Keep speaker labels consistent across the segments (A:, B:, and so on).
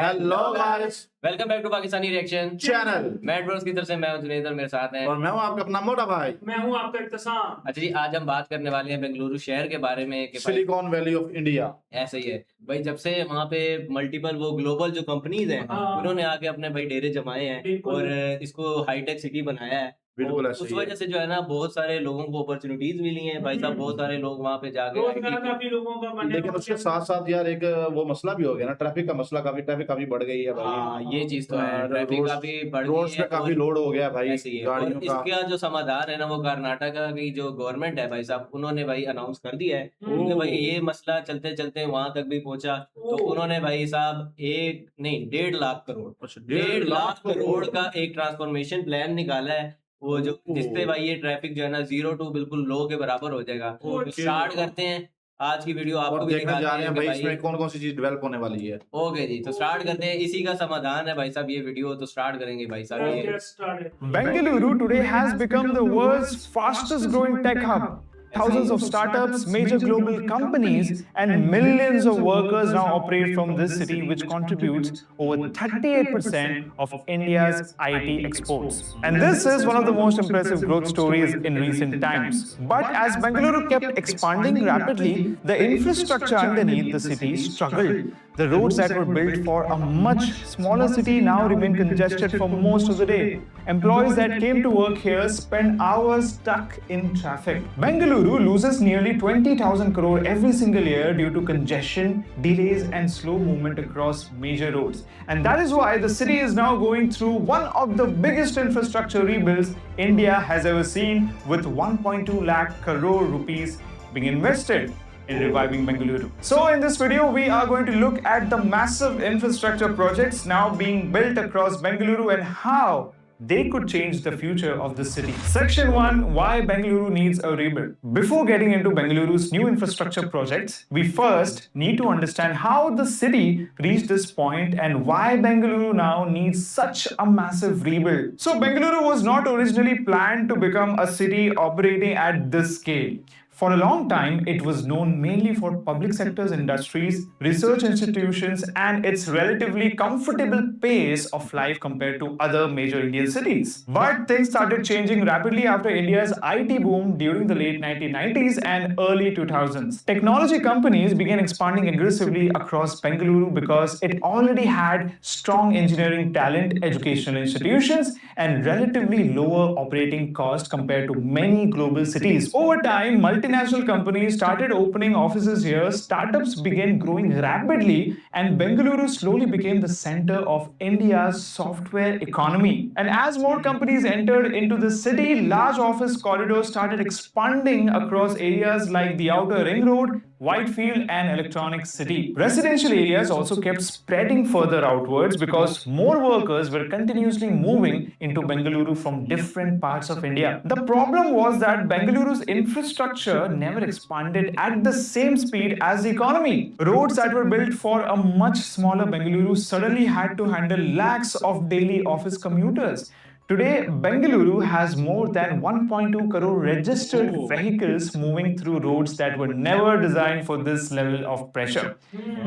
A: Hello guys,
B: welcome back to Pakistani reaction
A: channel.
B: MadBro की तरफ से मैं हूं जुनेद और मेरे साथ हैं
A: और मैं हूं आपका अपना मोटा भाई।
C: मैं हूं आपका इत्तसाम।
B: अच्छा जी, आज हम बात करने वाले हैं बेंगलुरु शहर के बारे में कि भाई
A: सिलिकॉन वैली ऑफ इंडिया।
B: ऐसा ही है भाई। जब से वहाँ पे मल्टीपल वो ग्लोबल जो कंपनीज हैं
C: हाँ।
B: उन्होंने आके अपने भाई डेरे जमाए हैं
C: बिल्कुल।
B: और इसको हाईटेक सिटी बनाया है।
A: बिल्कुल
B: और
A: ऐसे
B: उस
A: ही है।
B: वजह से जो है ना बहुत सारे लोगों को अपॉर्चुनिटीज मिली हैं भाई साहब। बहुत सारे लोग वहाँ पे जाके
C: रोजगार
B: IT
C: काफी लोगों का बने।
A: लेकिन उसके साथ साथ यार एक वो मसला भी हो गया ना, ट्रैफिक का मसला। ट्रैफिक काफी बढ़ गई है भाई।
B: हाँ, ये चीज तो है, ट्रैफिक काफी बढ़ गई
A: रोड्स पे
B: है
A: काफी
B: और
A: लोड हो गया भाई
B: ऐसे ही है। और
A: गाड़ियों का।
B: इसका जो समाधान है ना वो कर्नाटका की जो गवर्नमेंट है भाई साहब, उन्होंने भाई अनाउंस कर दिया है कि भाई ये मसला चलते चलते वहां तक भी पहुंचा। तो उन्होंने भाई साहब 1.5 लाख करोड़
A: अच्छा,
B: 1.5 लाख करोड़ का एक ट्रांसफॉर्मेशन प्लान निकाला है। वो जो जिससे भाई ये ट्रैफिक जो है ना 0 to बिल्कुल लो के बराबर हो जाएगा। तो स्टार्ट करते हैं आज की वीडियो, आपको
A: और
B: भी
A: देखने
B: दिखाते
A: जा रहे हैं
B: कि
A: भाई इसमें कौन कौन सी चीज डेवलप होने वाली है।
B: ओके जी, तो स्टार्ट करते हैं। इसी का समाधान है भाई साहब ये वीडियो, तो स्टार्ट करेंगे भाई साहब ये।
D: Bengaluru today has become the world's fastest growing tech hub. Thousands of startups, major global companies, and millions of workers now operate from this city, which contributes over 38% of India's IT exports. And this is one of the most impressive growth stories in recent times. But as Bengaluru kept expanding rapidly, the infrastructure underneath the city struggled. The roads that were built for a much smaller city now remain congested for most of the day. Employees that came to work here spend hours stuck in traffic. Bengaluru loses nearly 20,000 crore every single year due to congestion, delays, and slow movement across major roads. And that is why the city is now going through one of the biggest infrastructure rebuilds India has ever seen, with 1.2 lakh crore rupees being invested in reviving Bengaluru. So in this video, we are going to look at the massive infrastructure projects now being built across Bengaluru and how they could change the future of the city. Section 1, why Bengaluru needs a rebuild. Before getting into Bengaluru's new infrastructure projects, we first need to understand how the city reached this point and why Bengaluru now needs such a massive rebuild. So Bengaluru was not originally planned to become a city operating at this scale. For a long time, it was known mainly for public sector's industries, research institutions, and its relatively comfortable pace of life compared to other major Indian cities. But things started changing rapidly after India's IT boom during the late 1990s and early 2000s. Technology companies began expanding aggressively across Bengaluru because it already had strong engineering talent, educational institutions, and relatively lower operating costs compared to many global cities. Over time, multinational companies started opening offices here, startups began growing rapidly, and Bengaluru slowly became the center of India's software economy. And as more companies entered into the city, large office corridors started expanding across areas like the Outer Ring Road, Whitefield, and Electronic City. Residential areas also kept spreading further outwards because more workers were continuously moving into Bengaluru from different parts of India. The problem was that Bengaluru's infrastructure never expanded at the same speed as the economy. Roads that were built for a much smaller Bengaluru suddenly had to handle lakhs of daily office commuters. Today, Bengaluru has more than 1.2 crore registered vehicles moving through roads that were never designed for this level of pressure.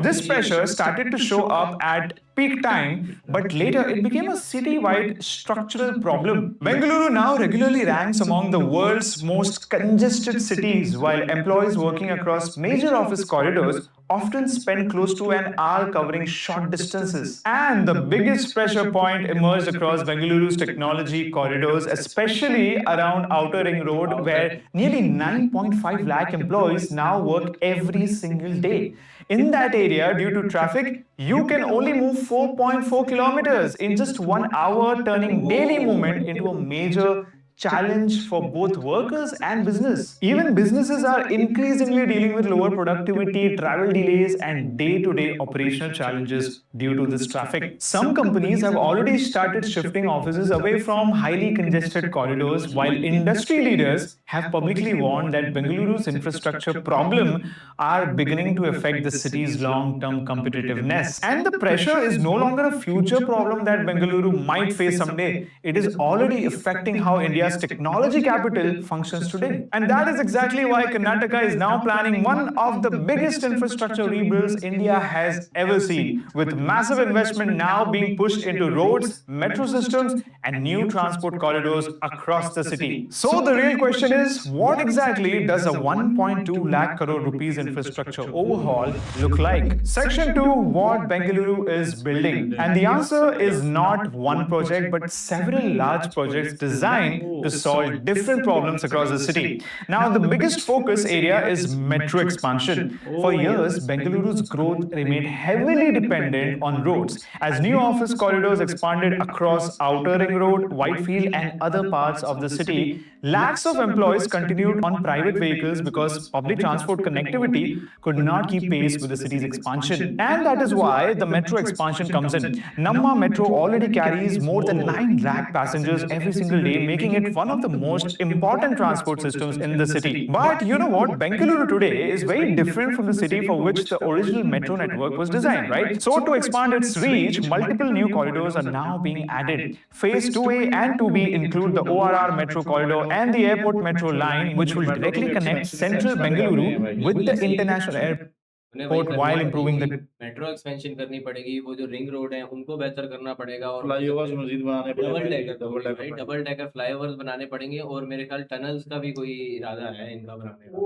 D: This pressure started to show up at peak time, but later it became a city-wide structural problem. Bengaluru now regularly ranks among the world's most congested cities, while employees working across major office corridors often spend close to an hour covering short distances. And the biggest pressure point emerged across Bengaluru's technology corridors, especially around Outer Ring Road, where nearly 9.5 lakh employees now work every single day. In that area, due to traffic, you can only move 4.4 kilometers in just 1 hour, turning daily movement into a major challenge for both workers and business. Even businesses are increasingly dealing with lower productivity, travel delays, and day-to-day operational challenges due to this traffic. Some companies have already started shifting offices away from highly congested corridors, while industry leaders have publicly warned that Bengaluru's infrastructure problem are beginning to affect the city's long-term competitiveness. And the pressure is no longer a future problem that Bengaluru might face someday. It is already affecting how India's India's technology capital functions today. And that is exactly why Karnataka is now planning one of the biggest infrastructure rebuilds India has ever seen, with massive investment now being pushed into roads, metro systems, and new transport corridors across the city. So the real question is, what exactly does a 1.2 lakh crore rupees infrastructure overhaul look like? Section 2, what Bengaluru is building. And the answer is not one project, but several large projects designed to solve different problems across the city. Now, the biggest focus area is metro expansion. For years, Bengaluru's growth remained heavily dependent on roads. As new office corridors expanded across Outer Ring Road, Whitefield, and other parts of the city, lakhs of employees continued on private vehicles because public transport connectivity could not keep pace with the city's expansion. And that is why the metro expansion comes in. Namma Metro already carries more than 9 lakh passengers every single day, making it one of the most important transport systems in the city. But you know what? Bengaluru today is very different from the city for which the original metro network was designed, right? So to expand its reach, multiple new corridors are now being added. Phase 2A and 2B include the ORR metro corridor and the airport metro line, which will directly connect central Bengaluru with the international airport while improving the
B: metro expansion करनी पड़ेगी, वो जो ring road है उनको बेहतर करना पड़ेगा, और
A: फ्लाईओवर्स मजीद बनाने
B: डबल डेकर फ्लाईओवर्स बनाने पड़ेंगे, और मेरे ख्याल टनल्स का भी कोई इरादा है इनका बनाने का.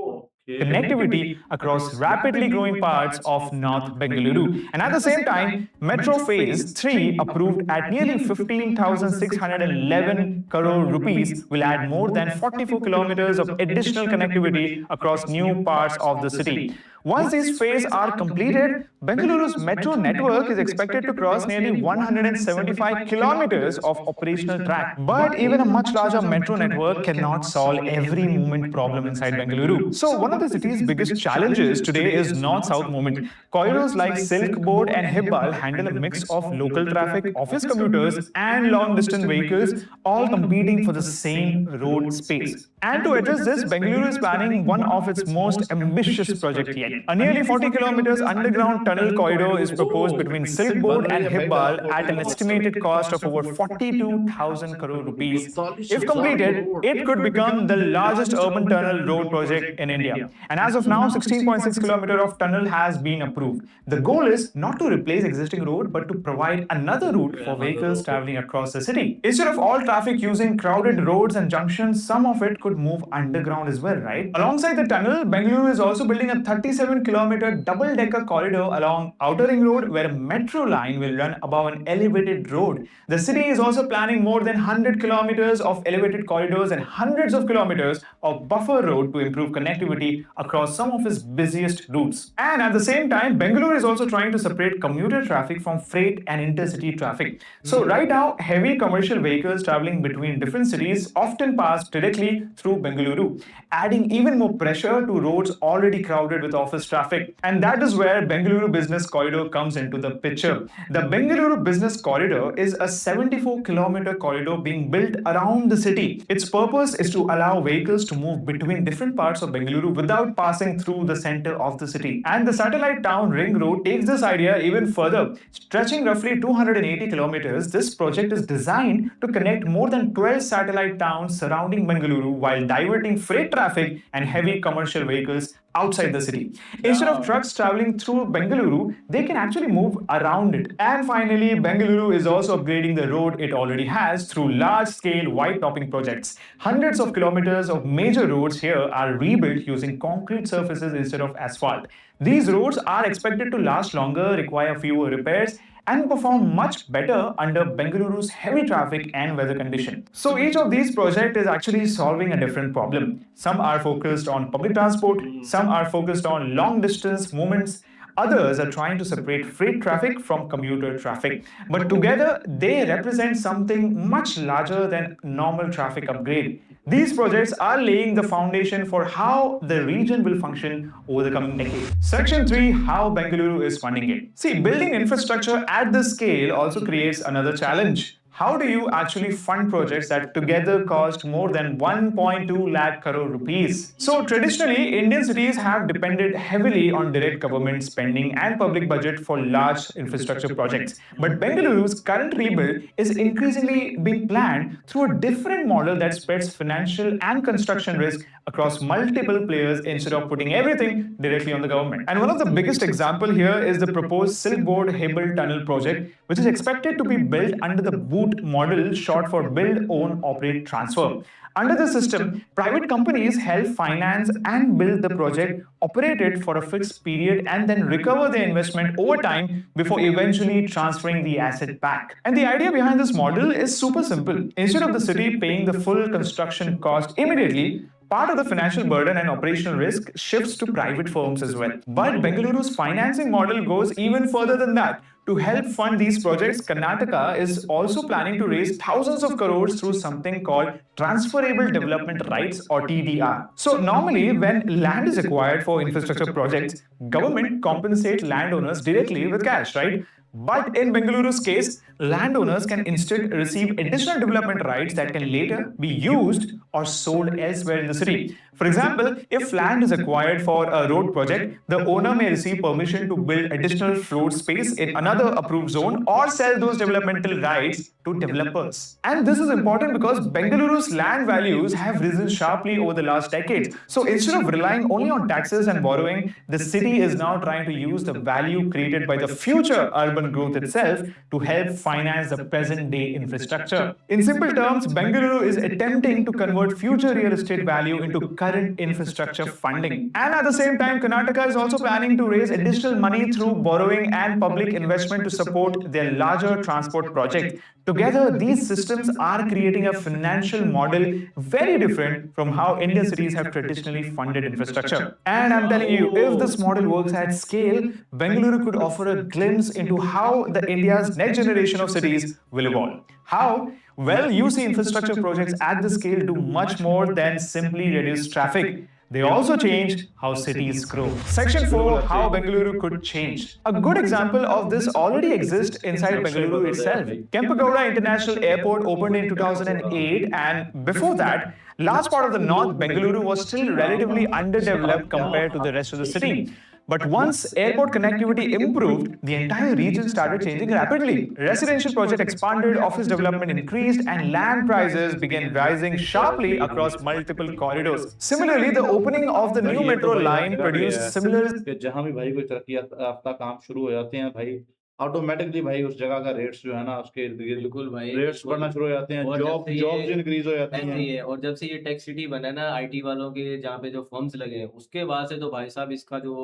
D: connectivity across rapidly growing parts of North Bengaluru. And at the same time, Metro Phase 3, approved at nearly 15,611 crore rupees, will add more than 44 kilometers of additional connectivity across new parts of the city. Once these phases are completed, Bengaluru's metro network is expected to cross nearly 175 kilometers of operational track. But even a much larger metro network cannot solve every movement problem inside Bengaluru. So one of the city's biggest challenges today is north-south movement. Corridors like Silk Board and Hibbal handle a mix of local traffic, office commuters, and long-distance vehicles, all competing for the same road space. And to address this, Bengaluru is planning one of its most ambitious projects yet. A nearly 40 kilometers underground tunnel corridor is proposed between Silk Board and Hibbal at an estimated cost of over 42,000 crore rupees. If completed, it could become the largest urban tunnel road project in India. And as of now, 16.6 kilometers of tunnel has been approved. The goal is not to replace existing road, but to provide another route for vehicles traveling across the city. Instead of all traffic using crowded roads and junctions, some of it could move underground as well, right? Alongside the tunnel, Bengaluru is also building a 37-kilometer double-decker corridor along Outer Ring Road, where a metro line will run above an elevated road. The city is also planning more than 100 kilometers of elevated corridors and hundreds of kilometers of buffer road to improve connectivity across some of its busiest routes. And at the same time, Bengaluru is also trying to separate commuter traffic from freight and intercity traffic. So right now, heavy commercial vehicles traveling between different cities often pass directly through Bengaluru, adding even more pressure to roads already crowded with office traffic. And that is where Bengaluru Business Corridor comes into the picture. The Bengaluru Business Corridor is a 74-kilometer corridor being built around the city. Its purpose is to allow vehicles to move between different parts of Bengaluru without passing through the center of the city. And the satellite town Ring Road takes this idea even further. Stretching roughly 280 kilometers, this project is designed to connect more than 12 satellite towns surrounding Bengaluru while diverting freight traffic and heavy commercial vehicles outside the city. Instead of trucks traveling through Bengaluru, they can actually move around it. And finally, Bengaluru is also upgrading the road it already has through large-scale white-topping projects. Hundreds of kilometers of major roads here are rebuilt using concrete surfaces instead of asphalt. These roads are expected to last longer, require fewer repairs, and perform much better under Bengaluru's heavy traffic and weather condition. So each of these projects is actually solving a different problem. Some are focused on public transport, some are focused on long distance movements, others are trying to separate freight traffic from commuter traffic. But together, they represent something much larger than normal traffic upgrade. These projects are laying the foundation for how the region will function over the coming decade. Section 3, how Bengaluru is funding it. See, building infrastructure at this scale also creates another challenge. how do you actually fund projects that together cost more than 1.2 lakh crore rupees? So traditionally, Indian cities have depended heavily on direct government spending and public budget for large infrastructure projects. But Bengaluru's current rebuild is increasingly being planned through a different model that spreads financial and construction risk across multiple players instead of putting everything directly on the government. And one of the biggest example here is the proposed Silk Board Hebel Tunnel project, which is expected to be built under the BOOT model, short for Build, Own, Operate, Transfer. Under the system, private companies help finance and build the project, operate it for a fixed period, and then recover their investment over time before eventually transferring the asset back. And the idea behind this model is super simple. Instead of the city paying the full construction cost immediately, part of the financial burden and operational risk shifts to private firms as well. But Bengaluru's financing model goes even further than that. To help fund these projects, Karnataka is also planning to raise thousands of crores through something called Transferable Development Rights, or TDR. So normally, when land is acquired for infrastructure projects, government compensates landowners directly with cash, right? But in Bengaluru's case, landowners can instead receive additional development rights that can later be used or sold elsewhere in the city. For example, if land is acquired for a road project, the owner may receive permission to build additional floor space in another approved zone or sell those developmental rights to developers. And this is important because Bengaluru's land values have risen sharply over the last decades. So instead of relying only on taxes and borrowing, the city is now trying to use the value created by the future urban growth itself to help finance the present day infrastructure. In simple terms, Bengaluru is attempting to convert future real estate value into current infrastructure funding. And at the same time, Karnataka is also planning to raise additional money through borrowing and public investment to support their larger transport projects. Together, these systems are creating a financial model very different from how Indian cities have traditionally funded infrastructure. And I'm telling you, if this model works at scale, Bengaluru could offer a glimpse into how the India's next generation of cities will evolve. How? Well, you see infrastructure projects at this scale do much more than simply reduce traffic. They also change how cities grow. Section 4, how Bengaluru could change. A good example of this already exists inside Bengaluru itself. Kempegowda International Airport opened in 2008, and before that, large part of the North Bengaluru was still relatively underdeveloped compared to the rest of the city. But once airport connectivity improved, the entire region started changing rapidly. Residential project expanded, office development increased, and land prices began rising sharply across multiple corridors. Similarly, the opening of the new metro line produced similar...
A: जहां भी भाई कोई तरक्की याफ्ता काम शुरू हो जाते हैं भाई, ऑटोमेटिकली भाई उस जगह का रेट्स जो है ना उसके इर्द गिर्द
B: बिल्कुल भाई,
A: रेट्स बढ़ना शुरू हो जाते हैं,
B: और जब
A: जॉब्स
B: से ये
A: इंक्रीज हो जाती
B: ऐसे
A: हैं।
B: ही है। और जब से ये टेक सिटी बना ना आईटी वालों के, जहाँ पे जो फर्म्स लगे हैं, उसके बाद से तो भाई साहब इसका जो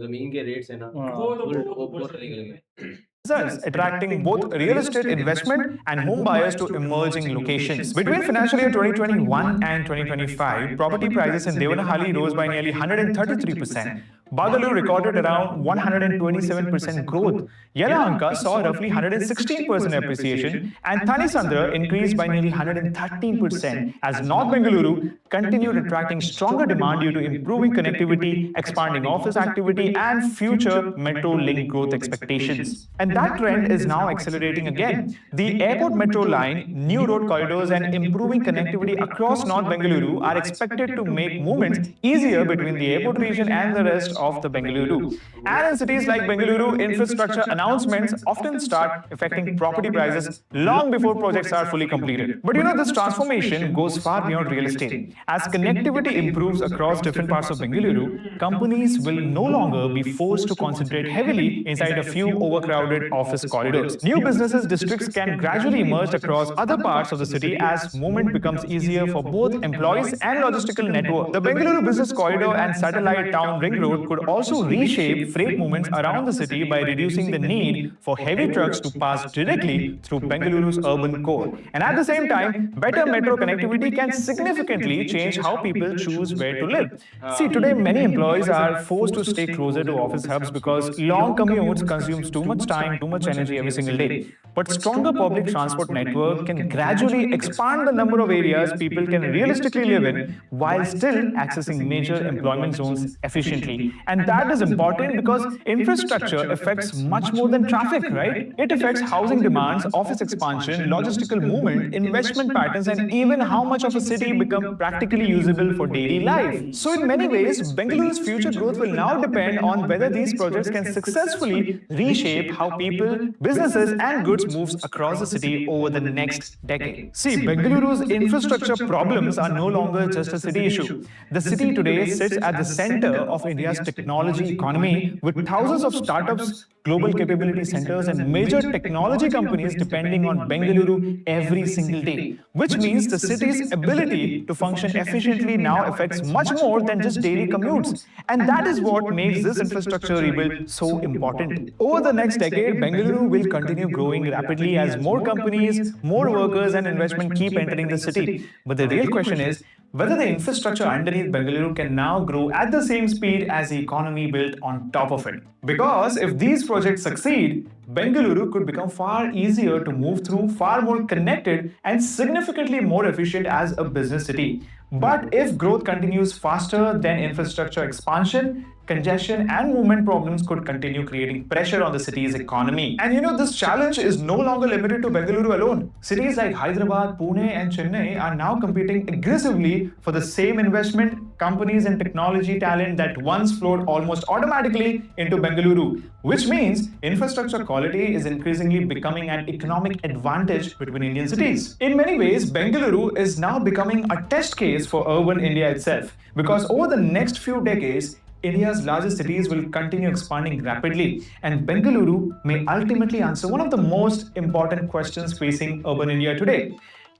B: जमीन के रेट्स है ना,
C: वो तो
B: ऊपर निकल गए।
D: results, attracting both real estate investment and home buyers to emerging locations. Between financial year 2021 and 2025, property prices in Devanahalli rose by nearly 133%. Bangalore recorded around 127% growth. Yelahanka saw roughly 116% appreciation, and Thanisandra increased by nearly 113% as North Bengaluru continued attracting stronger demand due to improving connectivity, expanding office activity, and future metro link growth expectations. And that trend is now accelerating again. The airport metro line, new road corridors, and improving connectivity across North Bengaluru are expected to make movements easier between the airport region and the rest of the Bengaluru. And in cities like Bengaluru, infrastructure announcements often start affecting property prices long before projects are fully completed. But you know, this transformation goes far beyond real estate. As connectivity improves across different parts of Bengaluru, companies will no longer be forced to concentrate heavily inside a few overcrowded office corridors. New businesses districts can gradually emerge across other parts of the city as movement becomes easier for both employees and logistical network. The Bengaluru Business Corridor and Satellite Town Ring Road could also reshape freight movements around the city by reducing the need for heavy trucks to pass directly through Bengaluru's urban core. And at the same time, better metro connectivity can significantly change how people choose where to live. See, today many employees are forced to stay closer to office hubs because long commutes consumes too much time, too much energy every single day. But stronger public transport network can gradually expand the number of areas people can realistically live in while still accessing major employment zones efficiently. And that is important because infrastructure affects much more than traffic, right? It affects housing demands, office expansion, logistical movement, investment patterns, and even how much of a city becomes practically usable for daily life. So in many ways, Bengaluru's future growth will now depend on whether these projects can successfully reshape how people, businesses, and goods moves across the city over the next decade. See, Bengaluru's infrastructure problems are no longer just a city issue. The city today sits at the center of India's technology economy with thousands of startups, global capability centers, and major technology companies depending on Bengaluru every single day, which means the city's ability to function efficiently now affects much more than just daily commutes. And that is what makes this infrastructure rebuild so important. Over the next decade, Bengaluru will continue growing rapidly as more companies, more workers, and investment keep entering the city. But the real question is whether the infrastructure underneath Bengaluru can now grow at the same speed as the economy built on top of it. Because if these projects succeed, Bengaluru could become far easier to move through, far more connected, and significantly more efficient as a business city. But if growth continues faster than infrastructure expansion, congestion and movement problems could continue creating pressure on the city's economy. And this challenge is no longer limited to Bengaluru alone. Cities like Hyderabad, Pune, and Chennai are now competing aggressively for the same investment, companies, and technology talent that once flowed almost automatically into Bengaluru, which means infrastructure quality is increasingly becoming an economic advantage between Indian cities. In many ways, Bengaluru is now becoming a test case for urban India itself, because over the next few decades, India's largest cities will continue expanding rapidly, and Bengaluru may ultimately answer one of the most important questions facing urban India today.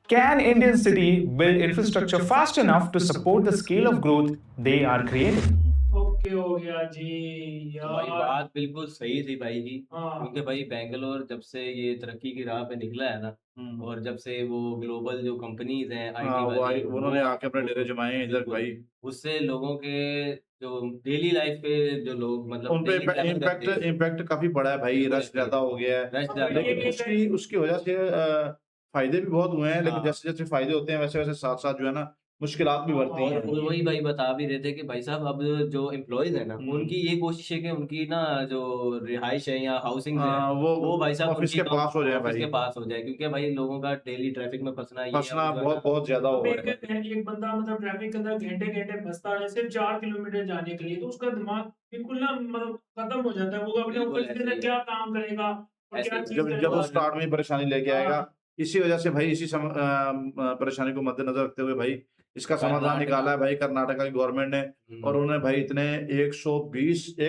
D: Can Indian city build infrastructure fast enough to support the scale of growth they are creating?
C: Okay हो गया जी
B: भाई
C: यार
B: बात बिल्कुल सही थी भाई जी,
C: हाँ
B: क्योंकि भाई बैंगलोर जब से ये तरक्की की राह पे निकला है ना, और जब से वो ग्लोबल जो कंपनीज हैं आईटी
A: हाँ, वो
B: वाली,
A: आई उन्होंने आके अपने
B: वो
A: डेरे जमाए हैं इधर
B: बिल्कुल,
A: भाई।
B: उससे लोगों के जो डेली लाइफ पे जो लोग मतलब
A: उन पे
B: डेली ट्रैवल
A: इम्पैक्ट
B: करते हैं,
A: इम्पैक्ट काफ़ी पड़ा है भाई,
B: बिल्कुल
A: रश ज़्यादा हो गया है।
B: रश
C: अब
B: ज़्यादा हो
C: ये
A: लेकिन
B: गया।
A: उसकी उसकी वजह से फ़ायदे भी बहुत हुए हैं, लेकिन
B: हाँ।
A: जैसे-जैसे फ़ायदे होते हैं वैसे-वैसे साथ-साथ जो है ना, मुश्किलात भी बढ़ती
B: और
A: हैं।
B: वही भाई बता भी रहे थे कि भाई साहब अब जो एम्प्लॉइज़ हैं ना, उनकी ये कोशिश है कि उनकी ना जो रिहाइश है या हाउसिंग्स है, वो भाई साहब
A: ऑफ़िस
B: उनकी
A: के पास हो जाए
B: ऑफिस
A: भाई।
B: के पास हो जाए, क्योंकि भाई लोगों का डेली ट्रैफिक में फँसना ये
A: फँसना
B: अब जो है
A: बहुत
B: ना,
A: बहुत ज़्यादा हो
C: अब
A: रहा है।
C: एक बंदा मतलब ट्रैफिक के अंदर घंटे-घंटे फँसता है सिर्फ 4 किलोमीटर जाने के लिए, तो उसका दिमाग बिल्कुल ना मतलब खत्म हो जाता है। वो अपने
B: बिल्कुल
C: ऑफिस के
B: ऐसे
C: अंदर
B: ही है।
C: क्या काम करेगा और
B: ऐसे
C: क्या
B: ही
C: चीज़
A: जब
C: करेगा।
A: जब वो
B: और
A: स्टार्ट में ही परेशानी लेके आएगा,
C: हाँ,
A: इसी वजह से भाई परेशानी को मद्देनज़र रखते हुए भाई इसका समाधान
B: कर्नाटका
A: निकाला है भाई कर्नाटका की गवर्नमेंट ने। और उन्होंने भाई इतने 120 या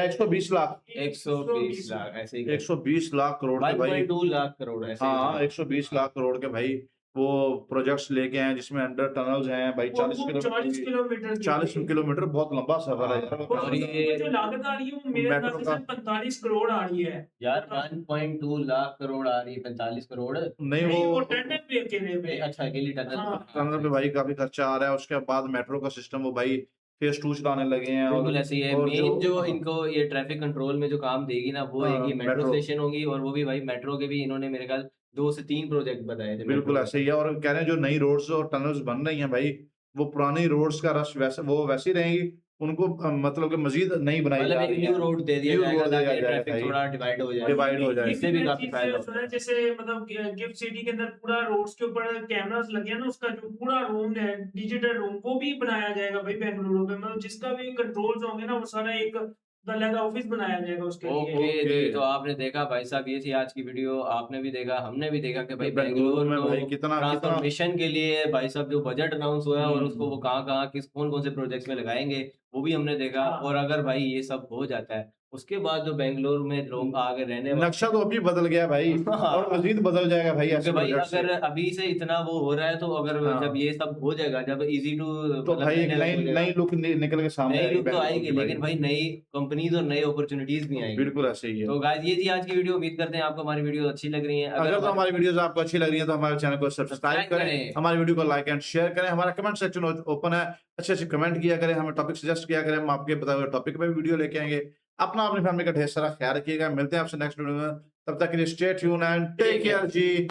A: 120 लाख
B: 120 लाख ऐसे ही करके
A: 120 लाख करोड़ के भाई
B: 1.2 लाख करोड़ ऐसे ही
A: हाँ,
B: कुछ।
A: 120 लाख करोड़ के भाई वो प्रोजेक्ट्स लेके आए हैं जिसमें अंडर टनल्स हैं भाई
C: और वो 40 किलोमीटर की
A: 40
C: भाई।
A: किलोमीटर बहुत लंबा सफर है यार।
C: और
B: और ये
C: वो जो लागत आ रही है वो मेरे
A: मेट्रो
C: अंदाज़े
A: का
C: से 45 करोड़ आ रही है।
B: यार 1.2 लाख करोड़ आ रही है, 45 करोड़।
A: नहीं
C: नहीं वो
A: वो
C: टनल पे अकेले पे।
B: अच्छा अकेली टनल।
C: हाँ।
A: टनल पे भाई काफ़ी खर्चा आ रहा है, उसके बाद मेट्रो का सिस्टम वो भाई फेज़ 2 चलाने लगे हैं
B: बिल्कुल ऐसे ही है।
A: और
B: मेन जो इनको ये ट्रैफिक कंट्रोल में जो काम देगी ना, वो एक ये मेट्रो
A: मेट्रो
B: स्टेशन होगी, और वो भी भाई मेट्रो के भी इन्होंने मेरे ख्याल 2 से 3 प्रोजेक्ट बताए थे मेट्रो
A: बिल्कुल
B: के।
A: ऐसे ही है और कह रहे हैं जो नई रोड्स और टनल्स बन रही हैं भाई, वो पुरानी रोड्स का रश वैसे ही रहेंगी, उनको मतलब कि मज़ीद नई बनाई
B: मतलब
A: जा
B: एक
A: रही
B: न्यू
A: हैं।
B: रोड दे दिया
A: न्यू
B: जाएगा
A: रोड दिया
B: ताकि
A: जाएगा
B: ट्रैफिक
A: भाई,
B: थोड़ा डिवाइड हो जाए।
A: डिवाइड हो जाए।
B: इससे भी काफ़ी फ़ायदा
C: सुना है
B: होगा।
C: जैसे मतलब गिफ्ट सिटी के अंदर पूरा रोड्स के ऊपर कैमरास लगे हैं ना, उसका जो पूरा रूम है डिजिटल रूम वो भी बनाया जाएगा भाई बेंगलुरु में। मतलब जिसका भी कंट्रोल्स होंगे ना वो सारा एक अलग ऑफिस बनाया जाएगा उसके लिए।
B: Okay
A: okay.
B: जी, तो आपने देखा भाई साहब, ये थी आज की वीडियो। आपने भी देखा, हमने भी देखा कि भाई
A: बेंगलुरु
B: बैंगलोर
A: में
B: को
A: भाई कितना
B: ट्रांसफॉर्मेशन के लिए भाई साहब जो बजट अनाउंस हुआ है और उसको वो
A: हुँ।
B: कहाँ-कहाँ किस कौन-कौन से प्रोजेक्ट्स में लगाएँगे, वो भी हमने देखा।
C: हाँ।
B: और अगर भाई ये सब हो जाता है, उसके बाद जो बैंगलोर में लोग आगे रहने
A: नक्शा तो अभी बदल गया भाई और मज़ीद बदल जाएगा भाई
B: क्योंकि
A: ऐसे
B: भाई
A: प्रोजेक्ट से।
B: अगर अभी से इतना वो हो रहा है, तो अगर जब
A: हाँ।
B: ये सब हो जाएगा, जब ईज़ी टू
A: तो
B: मतलब
A: भाई एक
B: रहने लग
A: नई
B: हो जाएगा,
A: नई लुक निकल के सामने
B: नई
A: आएगी
B: लुक तो
A: बेंगलुरु
B: आएगी,
A: की भाई।
B: लेकिन भाई नई कंपनीज़ और नई अपॉर्च्युनिटीज़ भी आएँगी।
A: बिल्कुल ऐसे ही है।
B: तो गाइस ये थी आज की वीडियो। उम्मीद करते हैं आपको हमारी वीडियो अच्छी लग रही है।
A: अगर तो हमारी वीडियोस आपको अच्छी लग रही है तो हमारे चैनल को सब्सक्राइब
B: सब्सक्राइब
A: करें,
B: करें।
A: हमारी वीडियो को लाइक एंड शेयर करें, हमारा कमेंट सेक्शन ओपन है, अच्छे-अच्छे कमेंट किया करें, हमें टॉपिक सजेस्ट किया करें, हम आपके बताए हुए टॉपिक पे भी वीडियो लेके आएँगे। अपना अपनी फैमिली का ढेर सारा ख्याल रखिएगा, मिलते हैं आपसे नेक्स्ट वीडियो में। तब तक के लिए stay tune and take care ji.